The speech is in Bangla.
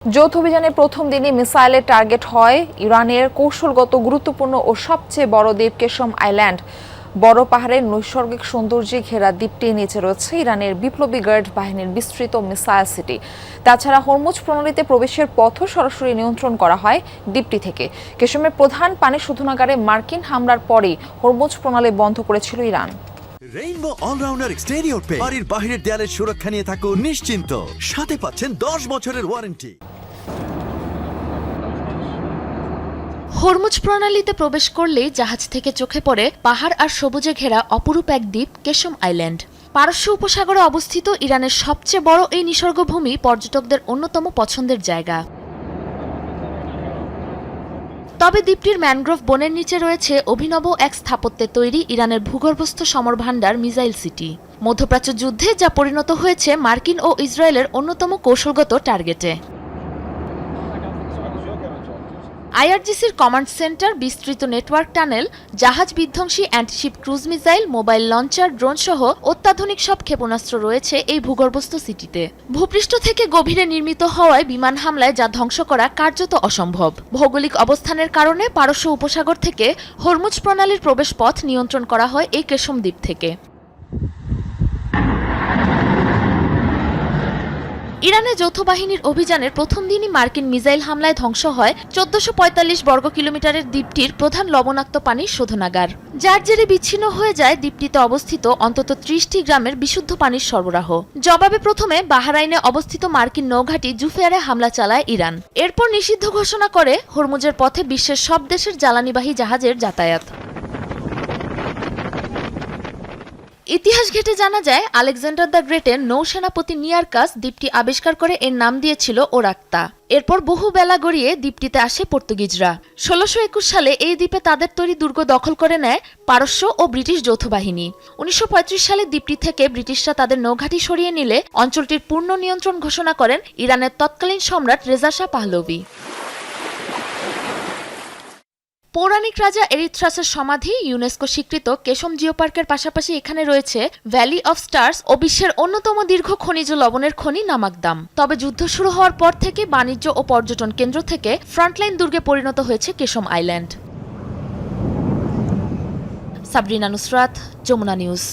যৌথ অভিযানের প্রথম দিনই মিসাইলের টার্গেট হয় ইরানের কৌশলগত গুরুত্বপূর্ণ ও সবচেয়ে বড় দ্বীপ কেশম আইল্যান্ড। বড় পাহাড়ের নৈসর্গিক সৌন্দর্যে ঘেরা দ্বীপটির নিচে রয়েছে ইরানের বিপ্লবী গার্ড বাহিনীর বিস্তৃত মিসাইল সিটি। তাছাড়া হরমুজ প্রণালীতে প্রবেশের পথও সরাসরি নিয়ন্ত্রণ করা হয় দ্বীপটি থেকে। কেশমের প্রধান পানি শোধনাগারে মার্কিন হামলার পরেই হরমুজ প্রণালী বন্ধ করেছিল ইরান। রেইনবো অলরাউন্ডার এক্সটেরিয়র পে বাড়ির বাহিরের দেয়ালের সুরক্ষা নিয়ে থাকুন নিশ্চিন্ত, সাথে পাচ্ছেন 10 বছরের ওয়ারেন্টি। হরমুজ প্রণালীতে প্রবেশ করলেই জাহাজ থেকে চোখে পড়ে পাহাড় আর সবুজে ঘেরা অপরূপ এক দ্বীপ কেশম আইল্যান্ড। পারস্য উপসাগরে অবস্থিত ইরানের সবচেয়ে বড় এই নিসর্গভূমি পর্যটকদের অন্যতম পছন্দের জায়গা। তবে দ্বীপটির ম্যানগ্রোভ বনের নিচে রয়েছে অভিনব এক স্থাপত্যে তৈরি ইরানের ভূগর্ভস্থ সমরভান্ডার মিসাইল সিটি। মধ্যপ্রাচ্য যুদ্ধে যা পরিণত হয়েছে মার্কিন ও ইসরায়েলের অন্যতম কৌশলগত টার্গেটে। আইআরজিসির কমান্ড সেন্টার, বিস্তৃত নেটওয়ার্ক টানেল, জাহাজ বিধ্বংসী antiship cruise missile, mobile launcher, drone সহ অত্যাধুনিক সব ক্ষেপণাস্ত্র রয়েছে এই ভূগর্ভস্থ সিটিতে। ভূপৃষ্ঠ থেকে গভীরে নির্মিত হওয়ায় বিমান হামলায় যা ধ্বংস করা কার্যত অসম্ভব। ভৌগোলিক অবস্থানের কারণে পারস্য উপসাগর থেকে হরমুজ প্রণালীর প্রবেশ পথ নিয়ন্ত্রণ করা হয় এই কেশম দ্বীপ থেকে। ইরানের যৌথ বাহিনীর অভিযানের প্রথম দিনই মার্কিন মিসাইল হামলায় ধ্বংস হয় 1445 বর্গ কিলোমিটারের দ্বীপটির প্রধান লবণাক্ত পানির শোধনাগার, যার জেরে বিচ্ছিন্ন হয়ে যায় দ্বীপটিতে অবস্থিত অন্তত 30টি গ্রামের বিশুদ্ধ পানির সরবরাহ। জবাবে প্রথমে বাহরাইনে অবস্থিত মার্কিন নৌঘাঁটি জুফেয়ারে হামলা চালায় ইরান। এরপর নিষিদ্ধ ঘোষণা করে হরমুজের পথে বিশ্বের সব দেশের জ্বালানিবাহী জাহাজের যাতায়াত। ইতিহাস ঘেঁটে জানা যায়, আলেকজান্ডার দ্য গ্রেটের নৌসেনাপতি নিয়ারকাস দ্বীপটি আবিষ্কার করে এর নাম দিয়েছিল ওরাক্তা। এরপর বহু বেলা গড়িয়ে দ্বীপটিতে আসে পর্তুগিজরা। 1621 সালে এই দ্বীপে তাদের তৈরি দুর্গ দখল করে নেয় পারস্য ও ব্রিটিশ যৌথ বাহিনী। 1935 সালে দ্বীপটি থেকে ব্রিটিশরা তাদের নৌঘাঁটি সরিয়ে নিলে অঞ্চলটির পূর্ণ নিয়ন্ত্রণ ঘোষণা করেন ইরানের তৎকালীন সম্রাট রেজা শাহ পাহলভি। পৌরাণিক রাজা এরিথ্রাসের সমাধি, ইউনেস্কো স্বীকৃত কেশম জিও পার্কের পাশাপাশি এখানে রয়েছে ভ্যালি অফ স্টার্স ও বিশ্বের অন্যতম দীর্ঘ খনিজ লবণের খনি নামাকদাম। তবে যুদ্ধ শুরু হওয়ার পর থেকে বাণিজ্য ও পর্যটন কেন্দ্র থেকে ফ্রন্টলাইন দুর্গে পরিণত হয়েছে Qeshm island. Sabrina Nusrat, Jamuna news.